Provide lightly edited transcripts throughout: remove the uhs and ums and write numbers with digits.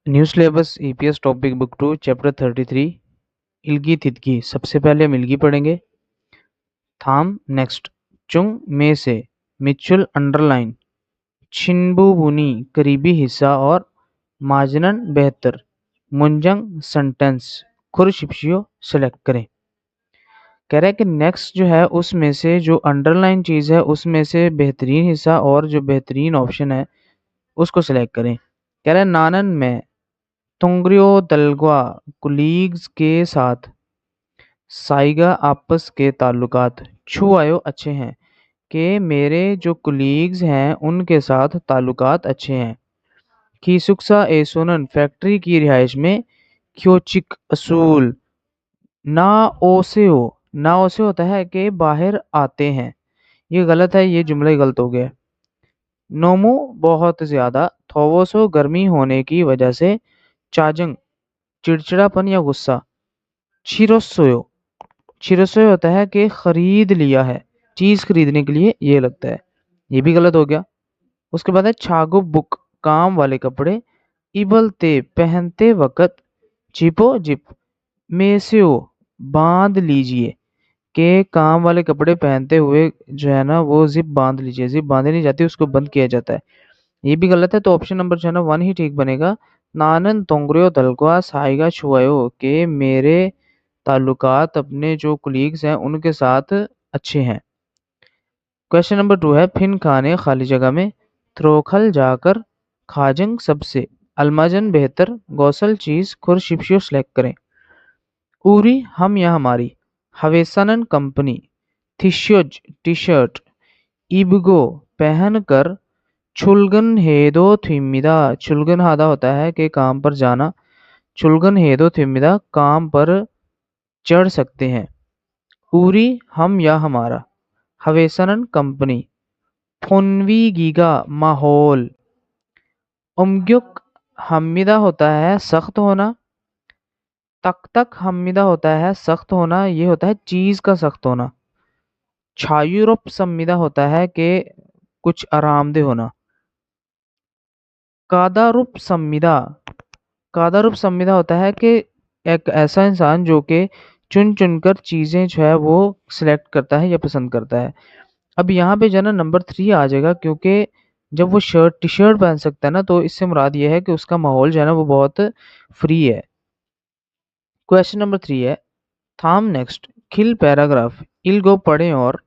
New syllabus EPS topic book 2 chapter 33 इल्गी तितगी। सबसे पहले हम इल्गी पढ़ेंगे। थाम नेक्स्ट चुंग में से मिचुल अंडरलाइन छिनबुबुनी करीबी हिस्सा और माजनन बेहतर मुंजंग सेंटेंस खुरशिप्शियो सेलेक्ट करें। कह रहा है कि नेक्स्ट जो है उसमें से जो अंडरलाइन चीज़ है उसमें से बेहतरीन हिस्सा और जो बेहतरीन ऑप्शन है उसको सेलेक्ट करें। कह रहा है नानन में तुंग्रियो दलगवा कुलीग्स के साथ साइगा आपस के ताल्लुकात छुआयो अच्छे हैं कि मेरे जो कुलीग्स हैं उनके साथ ताल्लुकात अच्छे हैं। खीसुक्सा ए सोनन फैक्ट्री की रिहाइश में क्योचिक असूल ना ओसे होता है कि बाहर आते हैं। ये गलत है, ये जुमला ही गलत हो गया। नोमो बहुत ज़्यादा, थोवोसो गर्मी होने की वजह से, चाजंग चिड़चिड़ापन या गुस्सा, छिरोसोयो छिरोसोयो होता है कि खरीद लिया है, चीज़ खरीदने के लिए ये लगता है, ये भी गलत हो गया। उसके बाद है छागो बुक काम वाले कपड़े, इबलते पहनते वक्त, चिपो जिप मेस्यो बांध लीजिए के काम वाले कपड़े पहनते हुए जो है ना वो जिप बांध लीजिए। जिप बांधी नहीं जाती, उसको बंद किया जाता है, ये भी गलत है। तो ऑप्शन नंबर जो है ना 1 ही ठीक बनेगा। नानन तोंगरियो दलगवा साइगा छुआयो के मेरे ताल्लुकात अपने जो कुलीग्स हैं उनके साथ अच्छे हैं। क्वेश्चन नंबर 2 है फिन खाने खाली जगह में थ्रोखल जाकर खाजंग सबसे अलमाजन बेहतर गौसल चीज खुरशिप्शियो सेलेक्ट करें। उरी हम या हमारी, हवेसनन कंपनी, थिश्योज टी शर्ट, इबगो पहन कर, चुलगन हेदो थिमिदा चुलगन हादा होता है कि काम पर जाना, चुलगन हेदो थिमिदा काम पर चढ़ सकते हैं। उरी हम या हमारा, हवेसनन कंपनी, फोनवी गीगा माहौल, उमग्युक हमीदा होता है सख्त होना, तक तक हमीदा होता है सख्त होना, ये होता है चीज का सख्त होना। छायुरूप संविदा होता है कि कुछ आरामदेह होना। कादारूप संविदा कादारूप संविदा होता है कि एक ऐसा इंसान जो कि चुन चुनकर चीजें जो है वो सिलेक्ट करता है या पसंद करता है। अब यहाँ पे जो है ना नंबर 3 आ जाएगा, क्योंकि जब वो टी शर्ट पहन सकता है ना तो इससे मुराद ये है कि उसका माहौल जो है ना वो बहुत फ्री है। क्वेश्चन नंबर 3 है थाम नेक्स्ट खिल पैराग्राफ इलगो पढ़ें और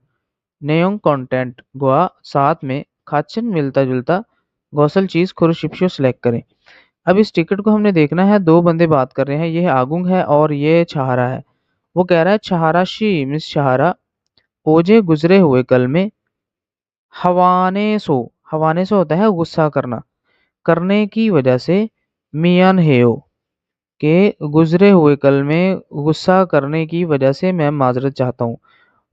नेयोंग कंटेंट गोआ साथ में खाचन मिलता जुलता गौसल चीज खुरशिप्शो सेलेक्ट करें। अब इस टिकट को हमने देखना है, दो बंदे बात कर रहे हैं, ये आगुंग है और ये छहारा है। वो कह रहा है छहाराशी मिस छहारा ओजे गुजरे हुए कल में हवाने सो होता है गुस्सा करना, करने की वजह से मियान हेयो के गुजरे हुए कल में गुस्सा करने की वजह से मैं माजरत चाहता हूँ।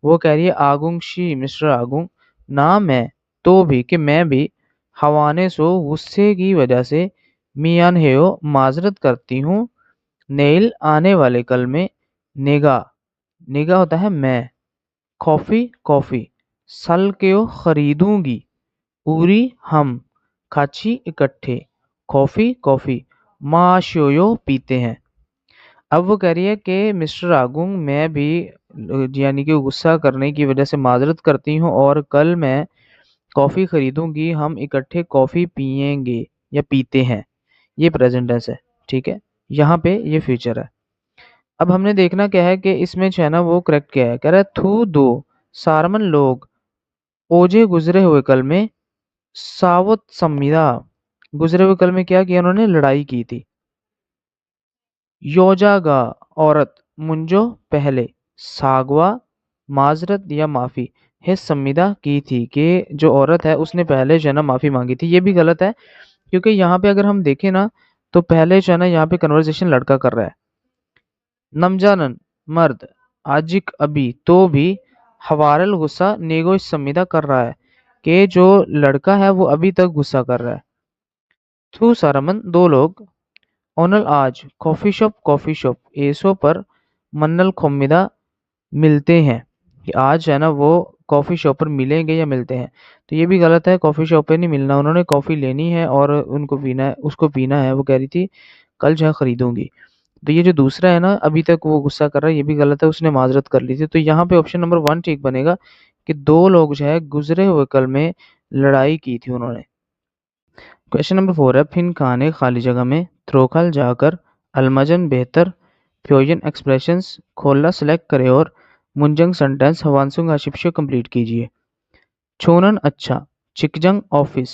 वो कह रही है आगुंग शी मिस्टर आगुंग ना मैं तो भी कि मैं भी हवाने सो गुस्से की वजह से मियान हेयो माजरत करती हूँ। नेल आने वाले कल में निगा निगा होता है मैं, कॉफी कॉफी सल के खरीदूंगी, उरी हम, खाची इकट्ठे, कॉफी कॉफी माशोयो पीते हैं। अब वो कह रही है कि मिस्टर आगुंग मैं भी यानी कि गुस्सा करने की वजह से माजरत करती हूँ और कल मैं कॉफ़ी खरीदूंगी, हम इकट्ठे कॉफ़ी पियेंगे या पीते हैं। ये प्रेजेंट टेंस है, ठीक है, यहाँ पे ये फ्यूचर है। अब हमने देखना क्या है कि इसमें जो है ना वो करेक्ट क्या है। कह रहा है थू दो सारमन लोग ओजे गुजरे हुए कल में सावत संविदा, गुजरे हुए कल में क्या किया उन्होंने, लड़ाई की थी। योजागा औरत मुंजो पहले, सागवा माजरत या माफी है संविदा की थी कि जो औरत है उसने पहले जो है ना माफी मांगी थी। ये भी गलत है, क्योंकि यहाँ पे अगर हम देखें ना तो पहले जो है ना यहाँ पे कन्वर्सेशन लड़का कर रहा है। नमजानन मर्द, आजिक अभी तो भी, हवारल गुस्सा नेगो इस संविदा कर रहा है कि जो लड़का है वो अभी तक गुस्सा कर रहा है। थू सारमन दो लोग, ओनल आज कॉफ़ी शॉप एसो पर मन्नल खोमिदा मिलते हैं कि आज है ना वो कॉफ़ी शॉप पर मिलेंगे या मिलते हैं। तो ये भी गलत है, कॉफ़ी शॉप पे नहीं मिलना, उन्होंने कॉफ़ी लेनी है और उनको पीना है, उसको पीना है। वो कह रही थी कल जो है खरीदूंगी। तो ये जो दूसरा है ना, अभी तक वो गुस्सा कर रहा है, ये भी गलत है, उसने माजरत कर ली थी। तो यहाँ पे ऑप्शन नंबर 1 ठीक बनेगा कि 2 लोग जो है गुजरे हुए कल में लड़ाई की थी उन्होंने। क्वेश्चन नंबर 4 है, फिन खाने खाली जगह में थ्रोखल जाकर अलमजन बेहतर फ्योजन एक्सप्रेशंस खोलना सेलेक्ट करें और मुंजंग सेंटेंस हवानसुंग आशिप्शो कंप्लीट कीजिए। छोनन अच्छा चिकजंग ऑफिस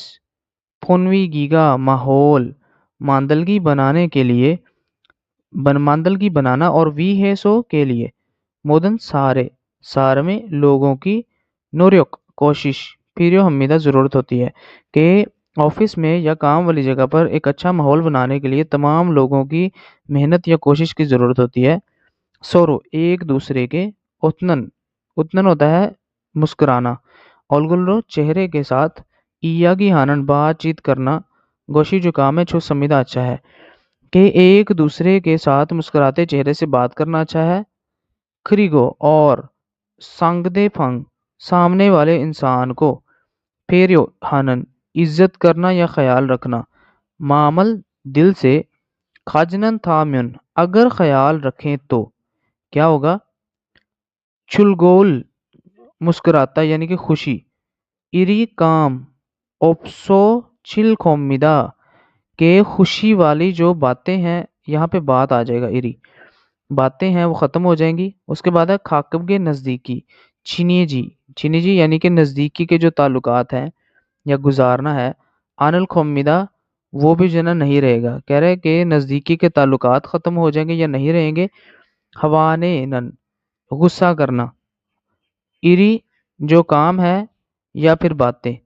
फोनवी गीगा माहौल मांदलगी बनाने के लिए मांदलगी बनाना और वी है सो के लिए मोदन सारे सार में लोगों की नोर्योक कोशिश फिर हमीदा ज़रूरत होती है कि ऑफिस में या काम वाली जगह पर एक अच्छा माहौल बनाने के लिए तमाम लोगों की मेहनत या कोशिश की ज़रूरत होती है। सोरो एक दूसरे के उतनन उतनन होता है मुस्कुराना ओलगुल्लो चेहरे के साथ इयागी हानन बातचीत करना गोशी जुकाम है छो संविदा अच्छा है कि एक दूसरे के साथ मुस्कुराते चेहरे से बात करना अच्छा है। खरीगो और संगदे फंग सामने वाले इंसान को फेरियो हानन इज्जत करना या ख्याल रखना मामल दिल से खाजनन थाम्युन अगर ख्याल रखें तो क्या होगा। चुलगोल मुस्कुराता यानी कि खुशी इरी काम ओप्सो चिल खोमिदा के खुशी वाली जो बातें हैं यहाँ पे बात आ जाएगा इरी बातें हैं वो ख़त्म हो जाएंगी। उसके बाद है खाकब के नज़दीकी चीनीजी यानी कि नज़दीकी के जो ताल्लुकात हैं या गुजारना है। आनल खोमिदा वो भी जो है ना नहीं रहेगा, कह रहे हैं कि नज़दीकी के ताल्लुकात ख़त्म हो जाएंगे या नहीं रहेंगे। हवाने नन गुस्सा करना इरी जो काम है या फिर बातें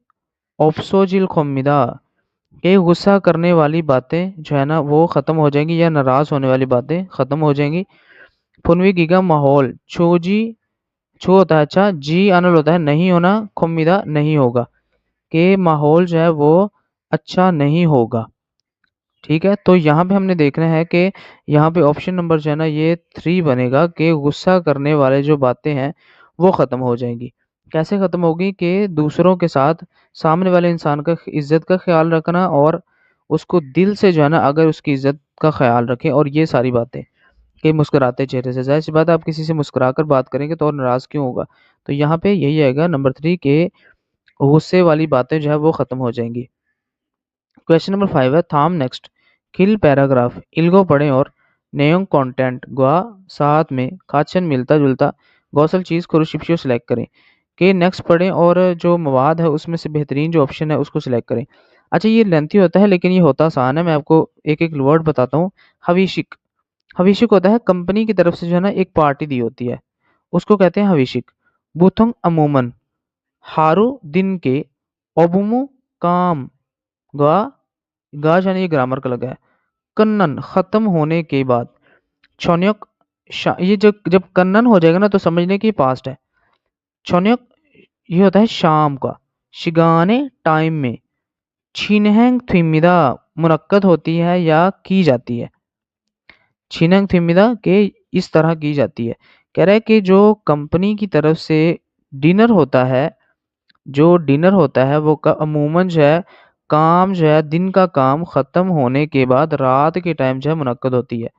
ओप्सोजिल खोमिदा ये गुस्सा करने वाली बातें जो है ना वो ख़त्म हो जाएंगी या नाराज़ होने वाली बातें ख़त्म हो जाएंगी। फुनवी गीगा माहौल छोजी छो होता है अच्छा जी अनल होता है नहीं होना खुम्मीदा नहीं होगा कि माहौल जो है वो अच्छा नहीं होगा। ठीक है, तो यहाँ पे हमने देखना है कि यहाँ पे ऑप्शन नंबर जो है ना ये 3 बनेगा कि गुस्सा करने वाले जो बातें हैं वो ख़त्म हो जाएंगी। कैसे ख़त्म होगी कि दूसरों के साथ सामने वाले इंसान का इज्जत का ख्याल रखना और उसको दिल से जो है ना अगर उसकी इज्जत का ख्याल रखें और ये सारी बातें कि मुस्कुराते चेहरे से, ज़ाहिर सी बात है आप किसी से मुस्कुराकर बात करेंगे तो और नाराज़ क्यों होगा। तो यहाँ पे यही आएगा नंबर 3 के गुस्से वाली बातें जो है वो ख़त्म हो जाएंगी। क्वेश्चन नंबर 5 है थाम नेक्स्ट किल पैराग्राफ इल्गो पढ़ें और नेयोंग कंटेंट गुआ साथ में खाचन मिलता जुलता गौसल चीज़ को रुशिप्शियो सेलेक्ट करें कि नेक्स्ट पढ़ें और जो मवाद है उसमें से बेहतरीन जो ऑप्शन है उसको सिलेक्ट करें। अच्छा ये लेंथी होता है लेकिन ये होता आसान है, मैं आपको एक एक वर्ड बताता हूँ। हवीशिक हवीशिक होता है कंपनी की तरफ से जो है ना एक पार्टी दी होती है उसको कहते हैं हवीशिक। बुथंग अमूमन हारू दिन के ओबुमु काम गा गा यानी ये ग्रामर का लगा है। कन्नन खत्म होने के बाद छोन्यक ये जब कन्नन हो जाएगा ना तो समझने की पास्ट है। छोन्यक ये होता है शाम का। शिगाने टाइम में छिनहंग थिमिदा मुनक्कद होती है या की जाती है। छिनंग थिमिदा के इस तरह की जाती है। कह रहा है कि जो कंपनी की तरफ से डिनर होता है जो डिनर होता है वो अमूमन जो है काम जो है दिन का काम ख़त्म होने के बाद रात के टाइम जो है मुनक्कद होती है।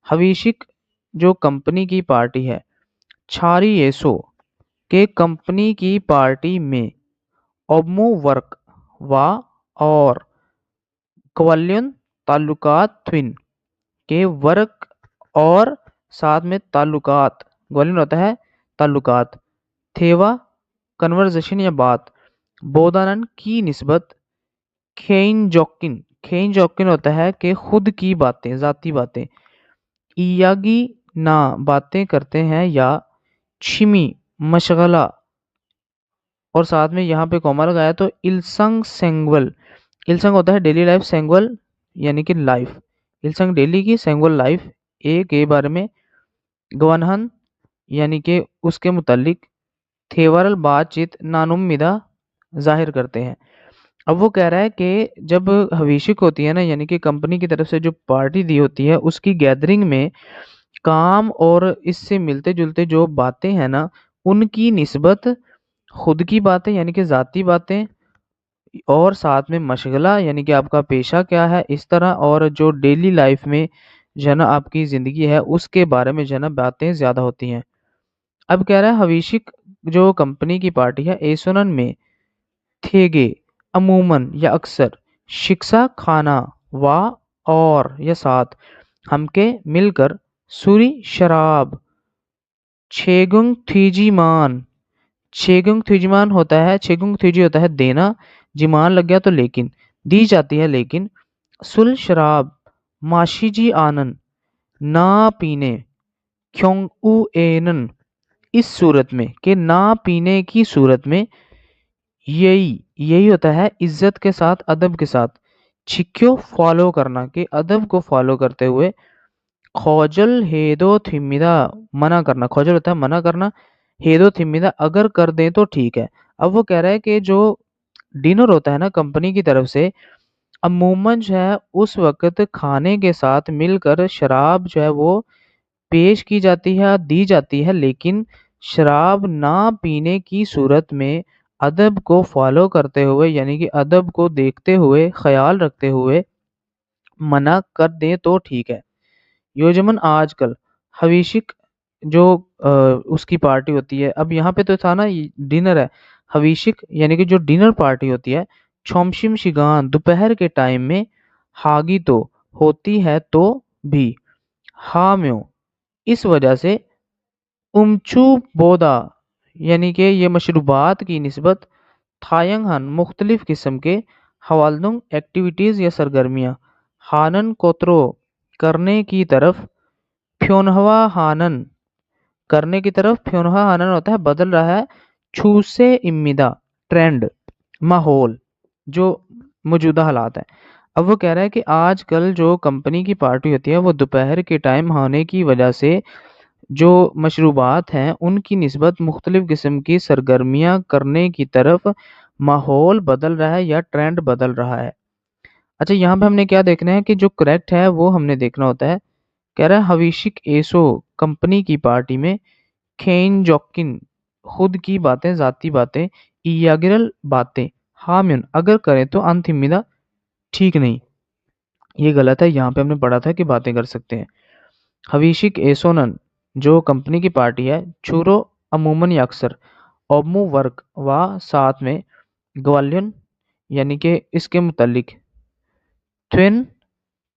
हवीशिक जो कंपनी की पार्टी है छारी येसो के कंपनी की पार्टी में ओब्मू वर्क वा और क्वलियन ताल्लुकात ट्विन के वर्क और साथ में ताल्लुकात ग्वालियन होता है ताल्लुकात थेवा कन्वर्जेशन या बात बोदानन की निस्बत खेन जॉकिन होता है कि खुद की बातें ज़ाती बातें इयागी ना बातें करते हैं या छिमी मशगला और साथ में यहाँ पे कॉमा लगाया तो इल्संग सेंगवल इल्संग होता है डेली लाइफ सेंगवल यानी कि लाइफ इल्संग डेली की सेंगवल लाइफ ए के बारे में गवनहन यानी कि उसके मुतालिक थेवरल बातचीत नानुम्मिदा जाहिर करते हैं। अब वो कह रहा है कि जब हवीशिक होती है ना यानी कि कंपनी की तरफ से जो पार्टी दी होती है उसकी गैदरिंग में काम और इससे मिलते जुलते जो बातें हैं ना उनकी निस्बत خود کی باتیں یعنی کہ ذاتی باتیں، اور ساتھ میں مشغلہ یعنی کہ آپ کا پیشہ کیا ہے، اس طرح، اور جو ڈیلی لائف میں جو ہے نا آپ کی زندگی ہے اس کے بارے میں جو ہے نا باتیں زیادہ ہوتی ہیں۔ اب کہہ رہا ہے ہویشک جو کمپنی کی پارٹی ہے ایسونن میں تھیگے عموماً یا اکثر شکسا کھانا وا اور یا ساتھ ہم کے مل کر سوری شراب چھیگنگ تھیجی مان، چھیگنگ تھیجیمان ہوتا ہے، چھیگنگ تھیجی ہوتا ہے دینا، جیمان لگ گیا تو لیکن، دی جاتی ہے لیکن، سل شراب ماشی جی آنن نہ پینے، کیونگ او اینن اس صورت میں کہ نہ پینے کی صورت میں، یہی ہوتا ہے عزت کے ساتھ، ادب کے ساتھ، چھکیو فالو کرنا کہ ادب کو فالو کرتے ہوئے، خوجل ہیدو تھمیدا منع کرنا، خوجل ہوتا ہے منع کرنا، ہیدو تھمیدا اگر کر دیں تو ٹھیک ہے۔ اب وہ کہہ رہا ہے کہ جو ڈنر ہوتا ہے نا کمپنی کی طرف سے، عموماً جو ہے اس وقت کھانے کے ساتھ مل کر شراب جو ہے وہ پیش کی جاتی ہے، دی جاتی ہے، لیکن شراب نہ پینے کی صورت میں ادب کو فالو کرتے ہوئے یعنی کہ ادب کو دیکھتے ہوئے، خیال رکھتے ہوئے منع کر دیں تو ٹھیک ہے۔ یوجمن آج کل ہویشک جو اس کی پارٹی ہوتی ہے، اب یہاں پہ تو تھا نا ڈنر ہے، ہویشک یعنی کہ جو ڈنر پارٹی ہوتی ہے، چھومشم شگان دوپہر کے ٹائم میں، ہاگی تو ہوتی ہے تو بھی، ہامیو اس وجہ سے، امچو بودا یعنی کہ یہ مشروبات کی نسبت، تھائنگ ہن مختلف قسم کے حوالدنگ ایکٹیویٹیز یا سرگرمیاں، ہانن کوترو کرنے کی طرف، فیونہوا ہانن کرنے کی طرف، فیونہوا ہانن ہوتا ہے بدل رہا ہے، چھوسے امیدا ٹرینڈ، ماحول جو موجودہ حالات ہیں۔ اب وہ کہہ رہا ہے کہ آج کل جو کمپنی کی پارٹی ہوتی ہے وہ دوپہر کے ٹائم ہونے کی وجہ سے جو مشروبات ہیں ان کی نسبت مختلف قسم کی سرگرمیاں کرنے کی طرف ماحول بدل رہا ہے یا ٹرینڈ بدل رہا ہے۔ اچھا یہاں پہ ہم نے کیا دیکھنا ہے کہ جو کریکٹ ہے وہ ہم نے دیکھنا ہوتا ہے، کہہ رہا ہے ہویشک ایسو کمپنی کی پارٹی میں، کھین جوکن خود کی باتیں، ذاتی باتیں، ایاگرل باتیں، ہامن اگر کریں تو انتھمیدا ٹھیک نہیں، یہ غلط ہے، یہاں پہ ہم نے پڑھا تھا کہ باتیں کر سکتے ہیں۔ ہویشک ایسونن جو کمپنی کی پارٹی ہے، چھورو عموماً یا اکثر، اومو ورک و ساتھ میں، گوالیون یعنی کہ اس کے متعلق، تھوین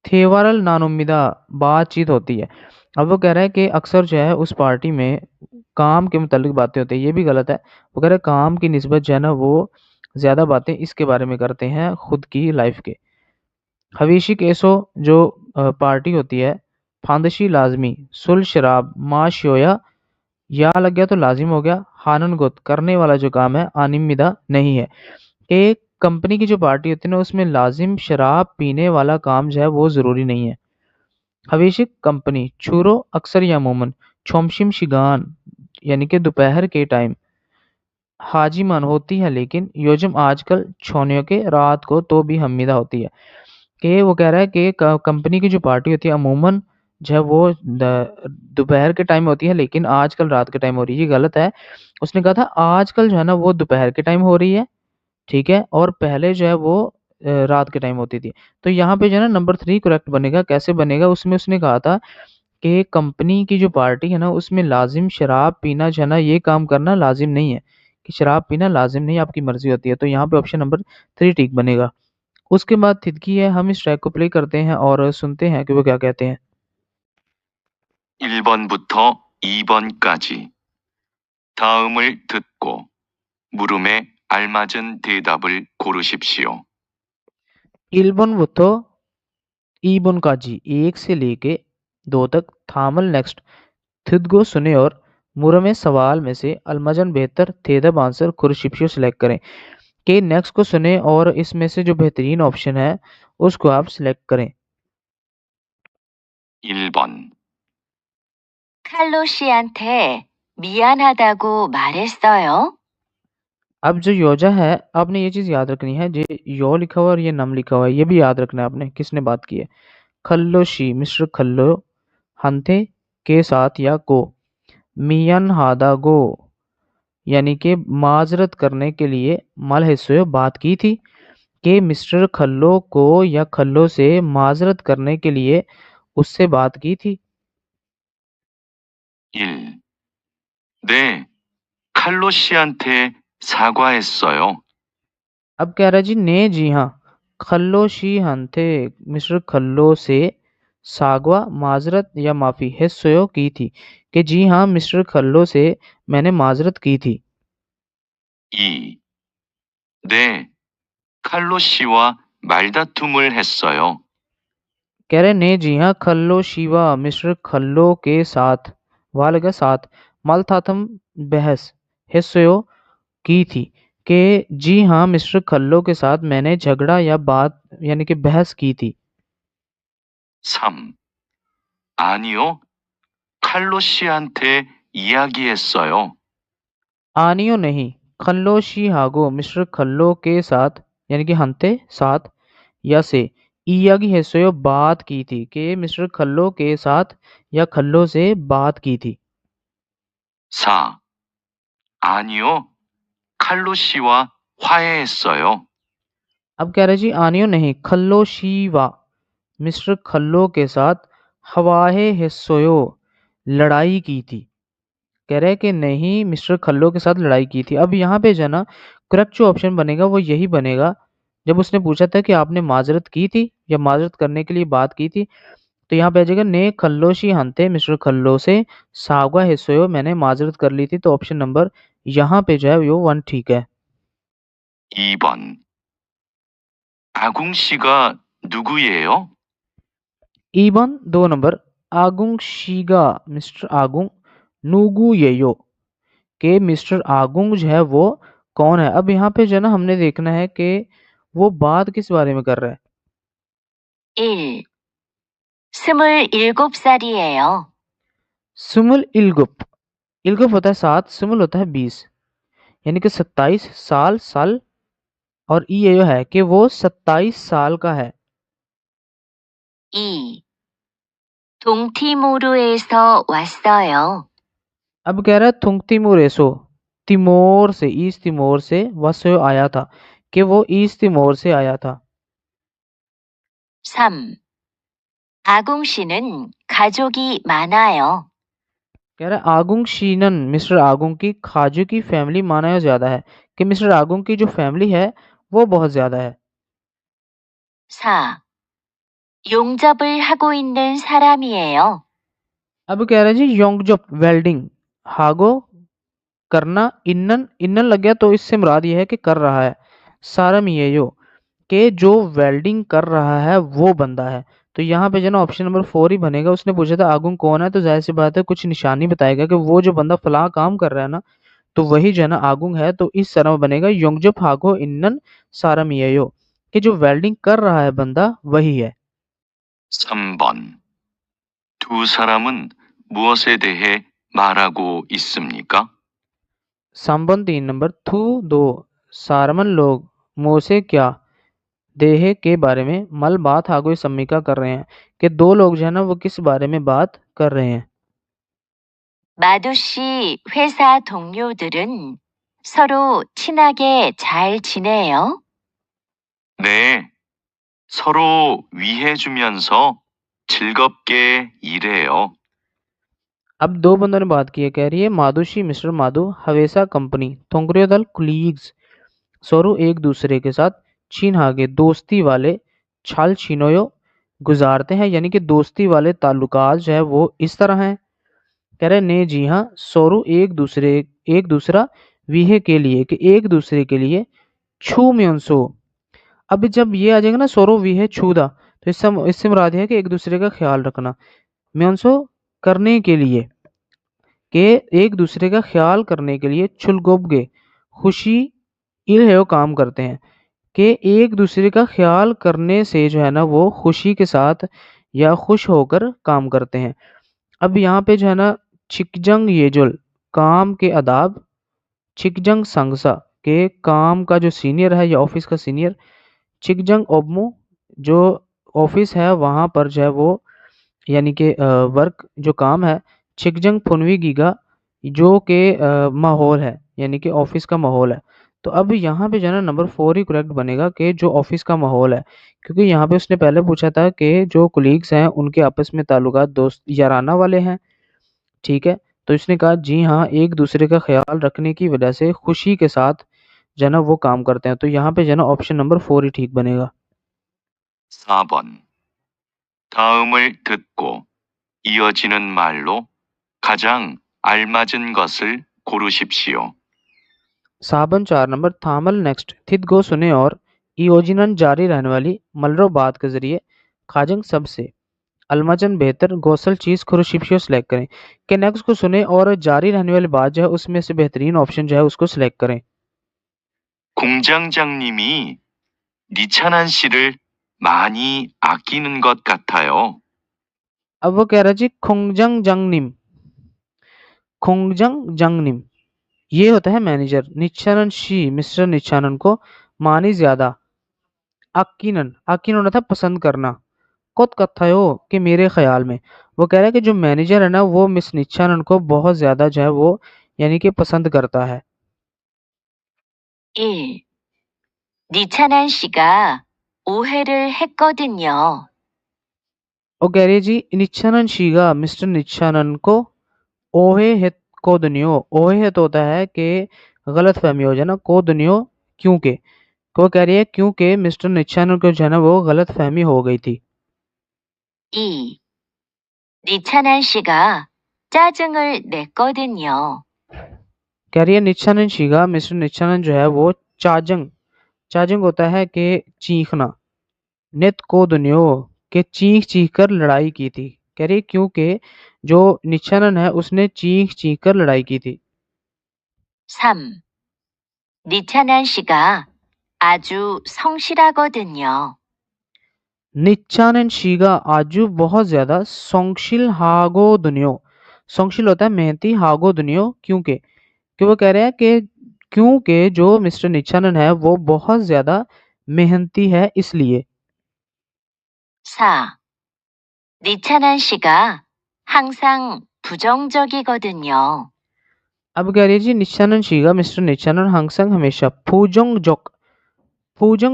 تھیوارل نانومیدا بات چیت ہوتی ہے۔ اب وہ کہہ رہا ہے کہ اکثر جو ہے اس پارٹی میں کام کے متعلق باتیں ہوتی ہیں، یہ بھی غلط ہے، وہ کہہ رہا ہے کام کی نسبت جو ہے نا وہ زیادہ باتیں اس کے بارے میں کرتے ہیں خود کی لائف کے۔ ہویشک ایسو جو پارٹی ہوتی ہے، پھاندشی لازمی، سل شراب ما شویا یا لگ گیا تو لازم ہو گیا، ہانن گت کرنے والا جو کام ہے، آنمیدا نہیں ہے۔ ایک کمپنی کی جو پارٹی ہوتی ہے نا اس میں لازم شراب پینے والا کام جو ہے وہ ضروری نہیں ہے۔ ہویشک کمپنی چھورو اکثر یا عموماً، چھومشم شگان یعنی کہ دوپہر کے ٹائم، حاجی من ہوتی ہے لیکن، یوجم آج کل چھونیوں کے رات کو تو بھی حمیدہ ہوتی ہے، کہ وہ کہہ رہا ہے کہ کمپنی کی جو پارٹی ہوتی ہے عموماً جو ہے وہ دوپہر کے ٹائم ہوتی ہے لیکن آج کل رات کے ٹائم ہو رہی ہے، یہ غلط ہے۔ اس نے کہا تھا آج کل جو ہے نا وہ دوپہر کے ٹائم ہو رہی ہے، ٹھیک ہے، اور پہلے جو ہے وہ رات کے ٹائم ہوتی تھی، تو یہاں پہ جو ہے نا نمبر 3 کریکٹ بنے گا۔ کیسے بنے گا؟ اس نے کہا تھا کہ کمپنی کی جو پارٹی ہے نا اس میں لازم شراب پینا جو ہے نا یہ کام کرنا لازم نہیں ہے، کہ شراب پینا لازم نہیں، آپ کی مرضی ہوتی ہے، تو یہاں پہ آپشن نمبر 3 ٹھیک بنے گا۔ اس کے بعد تھدکی ہے، ہم اس ٹریک کو پلے کرتے ہیں اور سنتے ہیں کہ وہ کیا کہتے ہیں۔ 1번부터 2번까지 다음을 듣고 물음에 알맞은 대답을 고르십시오. ایلبن وتھو ایبن کا جی 1 سے لے کے 2 تک، تھامل نیکسٹ تھدگو سنیں اور مرم سوال میں سے المجن بہتر تھیدب آنسر خورشپشیو سلیکٹ کریں، کہ نیکسٹ کو سنیں اور اس میں سے جو بہترین آپشن ہے اس کو آپ سلیکٹ کریں۔ 1번 칼로 씨한테 미안하다고 말했어요? اب جو یوجا ہے آپ نے یہ چیز یاد رکھنی ہے، یہ یو لکھا ہوا اور یہ نم لکھا ہوا ہے، یہ بھی یاد رکھنا ہے آپ نے کس نے بات کی ہے۔ کھلو شی مسٹر کھلو، ہنتھے کے ساتھ یا کو، میان ہادا گو यानी कि माजरत करने के लिए mal हिस्सों बात की थी कि मिस्टर खल्लो को या खल्लो से माजरत करने के लिए उससे बात की थी। 1. 네, 칼로 씨한테 사과했어요. अब कह रहा जी ने जी हाँ खल्लो शी हंथे मिस्टर खल्लो से सागवा माजरत या माफी हिस्सों की थी कि जी हाँ मिस्टर खल्लो से मैंने माजरत की थी। 2. 네, 칼로 씨와 말다툼을 했어요. कह रहे ने जी हाँ खल्लो शिवा मिस्टर खल्लो के साथ वाल के साथ मलथाथम बहस हिस्सों की थी कि जी हाँ मिस्टर खल्लो के साथ मैंने झगड़ा या बात यानी कि बहस की थी। 3. 아니요, 칼로 씨한테 이야기했어요. आनियो नहीं खल्लो शी हागो मिस्टर खल्लो के साथ यानी कि हंते साथ या से इयागी हिस्सों बात की थी कि मिस्टर खल्लो के साथ या खल्लो से बात की थी। 4. 아니요, 칼로 씨와 화해했어요. अब कह रहे जी आनियो नहीं खल्लो शीवा मिस्टर खल्लो के साथ हवाहे हिस्सों लड़ाई की थी। कह रहे कि नहीं मिस्टर खल्लो के साथ लड़ाई की थी। अब यहाँ पे जो है ना करेक्ट जो ऑप्शन बनेगा वो यही बनेगा जब उसने पूछा था कि आपने माजरत की थी या माजरत करने के लिए बात की थी तो यहाँ पे आ जाएगा ने खल्लो शी हंते मिस्टर खल्लो से सागवा हिस्सों मैंने माजरत कर ली थी तो ऑप्शन नंबर यहाँ पे जो है वो 1 ठीक है। 2번. 아궁 씨가 누구예요? Ibn 2 number Agung शीगा mister Agung नूगू येयो के मिस्टर आगुंग जो है वो कौन है। अब यहाँ पे जो है ना हमने देखना है कि वो बात किस बारे में कर रहा है। 1. 27살이에요. सुमुल इल्गुप होता है 7 सुमुल होता है 20 यानी कि 27 साल और ये है कि वो 27 साल का है। 2. 동티모르에서 왔어요. अब कह रहा है थुंगतिमोर एसो तिमोर से ईस्ट तिमोर से वसो आया था कि वो ईस्ट तिमोर से आया था। 3. 아궁 씨는 가족이 많아요. कह रहा है आगुंग शीनन मिस्टर आगुंग की खाजू की फैमिली माना ज्यादा है कि मिस्टर आगुंग की जो फैमिली है वो बहुत ज्यादा है। 4. 용접을 하고 있는 사람이에요. अब कह रहा है जी योंगजोप वेल्डिंग हागो करना इन्नन लग गया तो इससे मुराद ये है कि कर रहा है सारम ये यो कि जो वेल्डिंग कर रहा है वो बंदा है। तो यहाँ पे जो ना ऑप्शन नंबर 4 ही बनेगा। उसने पूछा था आगुंग कौन है तो जाहिर सी बात है कुछ निशानी बताएगा कि वो जो बंदा फला काम कर रहा है ना तो वही जो है ना आगुंग है। तो इस तरह में बनेगा योंगजोप हागो इन्नन सारम ये यो कि जो वेल्डिंग कर रहा है बंदा वही है। 3번. 두 사람은 무엇에 대해 말하고 있습니까? संबंध 3 नंबर थू 2 सारमन लोग मोसे क्या देह के बारे में मल बात हागो सम्मिका कर रहे हैं कि दो लोग जो है ना वो किस बारे में बात कर रहे हैं। 마두 씨 회사 동료들은 서로 친하게 잘 지내요? 네, 서로 위해주면서 즐겁게 일해요. अब दो बंदों ने बात की है। कह रही है माधुशी मिस्टर माधु हवेसा कंपनी थोंगरियो दल कुलीग्स सोरू एक दूसरे के साथ छीन हागे दोस्ती वाले छाल छीनोयो गुजारते हैं यानी कि दोस्ती वाले ताल्लुकात जो है वो इस तरह हैं। कह रहे ने जी हाँ सोरू एक दूसरा विहे के लिए कि एक दूसरे के लिए छू म्योंसो। अब जब ये आ जाएगा ना सोरो विहे छूदा तो इससे मुराद है कि एक दूसरे का ख्याल रखना म्योंसो करने के लिए कि एक दूसरे का ख्याल करने के लिए छुलगोबगे खुशी इल्हेयो काम करते हैं कि एक दूसरे का ख्याल करने से जो है ना वो खुशी के साथ या खुश होकर काम करते हैं। अब यहाँ पे जो है ना छिकजंग येजुल काम के आदाब छिकजंग संगसा के काम का जो सीनियर है या ऑफिस का सीनियर छिकजंग ओबमू जो ऑफिस है वहाँ पर जो है वो यानी कि वर्क जो काम है छिकजंग फुनवी गीगा जो کہ माहौल है यानी कि ऑफिस का माहौल है। तो अब यहाँ पे जो है ना नंबर 4 ही करेक्ट बनेगा कि जो ऑफिस का माहौल है, क्योंकि यहाँ पे उसने पहले पूछा था कि जो कोलीग्स हैं उनके आपस में ताल्लुकात दोस्त याराना वाले हैं, ठीक है? तो इसने कहा जी हाँ, एक दूसरे का ख्याल रखने की वजह से खुशी के साथ जो है ना वो काम करते हैं। तो यहाँ पे जो है ना ऑप्शन नंबर 4 ही ठीक बनेगा। 4번. 다음을 듣고 이어지는 말로 가장 알맞은 것을 고르십시오. 4 नंबर थामल नेक्स्ट थित गो सुने और इयोजिनन जारी रहने वाली मलरो बात के जरिए खाजंग सबसे अलमजन बेहतर गौसल चीज खुरुशिप्शियो सेलेक्ट करें कि नेक्स्ट को सुने और जारी रहने वाली बात जो है उसमें से बेहतरीन ऑप्शन जो है उसको सिलेक्ट करें। 공장장님이 니찬한 씨를 많이 아끼는 것 같아요. अब वो कह रहा जी खोंगजंग जंगनिम ये होता है मैनेजर, निचानन शी मिस्टर निचानन को मानी ज्यादा, आकिनन आकिन होना था पसंद करना, कोत कथायो कि मेरे ख्याल में। वो कह रहा है कि जो मैनेजर है ना वो मिस निचानन को बहुत ज्यादा जो है वो यानी कि पसंद करता है। 1. 니찬한 씨가 오해를 했거든요. वो कह रही है जी निचानन शीगा मिस्टर निचानन को ओहे है को दुनियो, ओहे है तो होता है कि गलत फहमी हो जाए ना, को दुनियो क्योंकि, वो कह रही है क्योंकि मिस्टर निचानन को जो है ना वो गलत फहमी हो गई थी। 2. 니찬한 씨가 짜증을 냈거든요. कह रही है निचानन शीगा मिस्टर निचानन जो है वो चाजंग, चाजंग होता है कि चीखना, नित को दुनियो के चीख चीख कर लड़ाई की थी। कह रही है क्योंकि जो निचानन है उसने चीख चीख कर लड़ाई की थी। 3. 니찬한 씨가 아주 성실하거든요. निचानन शीगा आजू बहुत ज्यादा सोंगशिल हागो दुनियो, सोंगशिल होता है मेहनती, हागो दुनियो क्योंकि, कि वो कह रहे हैं कि क्योंकि जो मिस्टर निचानन है वो बहुत ज्यादा मेहनती है इसलिए। 4. 니찬한 씨가 항상 부정적이거든요. अब कह रही है जी निचानन शीगा मिस्टर निचानन हंगसंग हमेशा फूजंग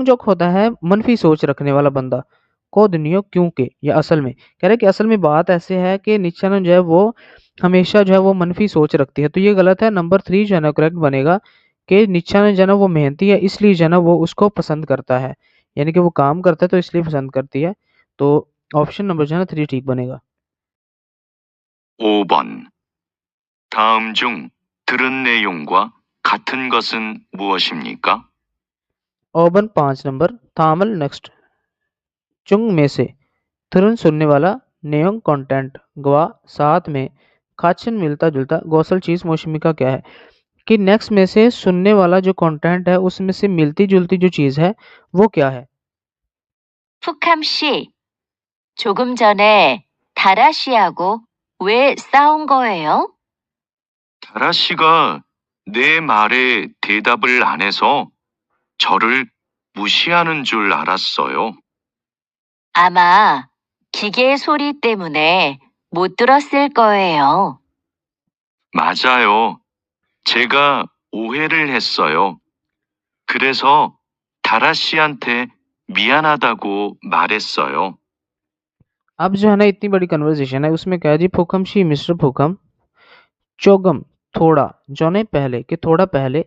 जोक होता है मनफी सोच रखने वाला बंदा, को दुनियो क्योंकि, या असल में कह रहे हैं कि असल में बात ऐसे है कि निचानन जो है वो हमेशा जो है वो मनफी सोच रखती है। तो ये गलत है, नंबर 3 जो है ना करेक्ट बनेगा कि निचानन जो है ना वो मेहनती है इसलिए जो है ना वो उसको पसंद करता है, यानी कि वो काम करता है तो इसलिए पसंद करती है। तो ऑप्शन नंबर जो है ना 3 ठीक बनेगा। 5번. 다음 중 들은 내용과 같은 것은 무엇입니까? ऑप्शन 5 नंबर थामल नेक्स्ट चुंग में से तुरंत सुनने वाला नेयोंग कंटेंट गवा साथ में खाचन मिलता जुलता गौसल चीज मौसमी का क्या है, कि नेक्स्ट में से सुनने वाला जो कंटेंट है उसमें से मिलती जुलती जो चीज है वो क्या है। 푸캄 씨, 조금 전에 다라 씨하고 왜 싸운 거예요? 다라 씨가 내 말에 대답을 안 해서 저를 무시하는 줄 알았어요. 아마 기계 소리 때문에 못 들었을 거예요. 맞아요. 제가 오해를 했어요. 그래서 다라 씨한테 미안하다고 말했어요. अब जो है ना इतनी बड़ी कन्वर्सेशन है उसमें क्या है जी, फुकम शी मिस्टर फुकम, चोगम थोड़ा, जोने पहले कि थोड़ा पहले,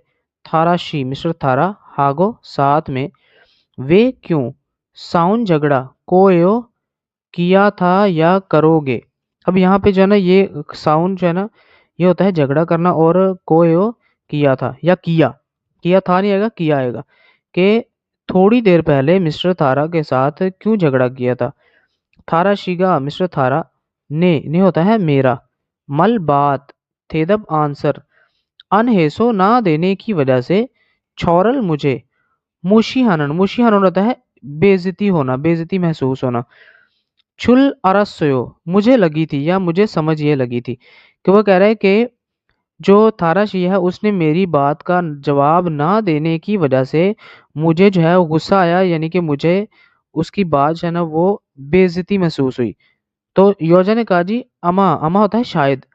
थारा शी मिस्टर थारा, हागो साथ में, वे क्यों, साउंड झगड़ा, कोयो किया था या करोगे। अब यहाँ पे जो है ना ये साउंड जो है ना ये होता है झगड़ा करना, और कोयो किया था या किया, किया था नहीं आएगा किया आएगा, कि थोड़ी देर पहले मिस्टर थारा के साथ क्यों झगड़ा किया था। थारा शिगा मिस्टर थारा, ने होता है मेरा, मल बात, थेदब आंसर, अनहेसो ना देने की वजह से, छोरल मुझे, मुशीहानन होता है बेइज्जती होना, बेइज्जती महसूस होना, छुल अरस्यो मुझे लगी थी या मुझे समझ ये लगी थी, कि वो कह रहा है कि जो थारा शी है उसने मेरी बात का जवाब ना देने की वजह से मुझे जो है गुस्सा आया, यानी कि मुझे उसकी बात जो है ना वो बेइज्जती महसूस हुई। तो योजा ने कहा जी अमा, अमा होता है शायद,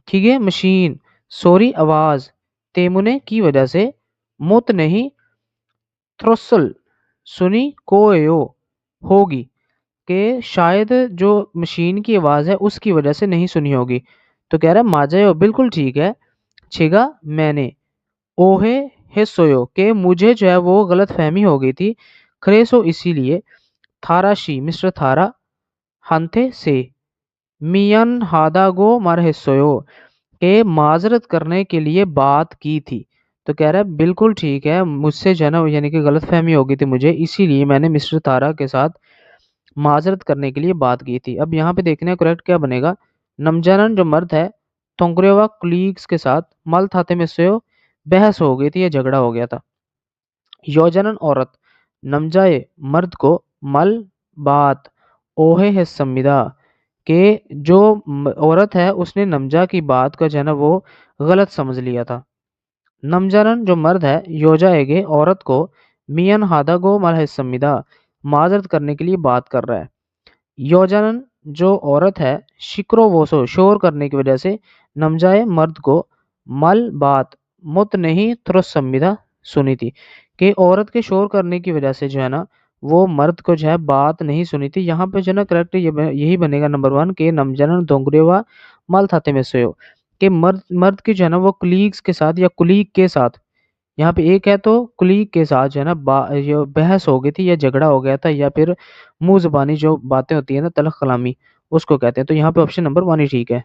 ठीक है मशीन, सोरी आवाज तेमुने की वजह से, मुत नहीं थ्रोसल सुनी कोयो होगी कि शायद जो मशीन की आवाज है उसकी वजह से नहीं सुनी होगी। तो कह रहा है माजायो बिल्कुल ठीक है, छिगा मैंने, ओहे हिस्सोयो के मुझे जो है वो गलत फहमी हो गई थी, खरेसो इसीलिए, थाराशी मिस्टर थारा, हंथे से, मियन हादागो मार हिस्सोयो के माजरत करने के लिए बात की थी। तो कह रहा है बिल्कुल ठीक है, मुझसे जो है ना यानी कि गलत फहमी हो गई थी मुझे, इसीलिए मैंने मिस्टर तारा के साथ माजरत करने के लिए बात की थी। अब यहाँ पे देखने करेक्ट क्या बनेगा। नमजानन जो मर्द है तोंगरेवा कुलीग्स के साथ मल थाते में से बहस हो गई थी या झगड़ा हो गया था। योजनन औरत नमजाए मर्द को मल बात ओहे है संविदा के जो औरत है उसने नमजा की बात को जो है ना वो गलत समझ लिया था। नमजानन जो मर्द है योजाएगे औरत को मियन हादागो मल है संविदा माजरत करने के लिए बात कर रहा है। योजनन जो औरत है शिक्रो वोसो शोर करने की वजह से नमजाए मर्द को मल बात मुत नहीं तुरस संविदा सुनी थी कि औरत के शोर करने की वजह से जो है ना वो मर्द को जो है बात नहीं सुनी थी। यहाँ पे जो है ना करेक्ट यही बनेगा नंबर 1 के नमजनन दोंगरेवा मल थाते में सोयो कि मर्द मर्द की जो है ना वो कुलीग्स के साथ या कुलीग के साथ, यहाँ पे एक है तो कुलीग के साथ जो है ना जो बहस हो गई थी या झगड़ा हो गया था या फिर मुंह जुबानी जो बातें होती है ना तलख कलामी उसको कहते हैं। तो यहाँ पे ऑप्शन नंबर 1 ही ठीक है।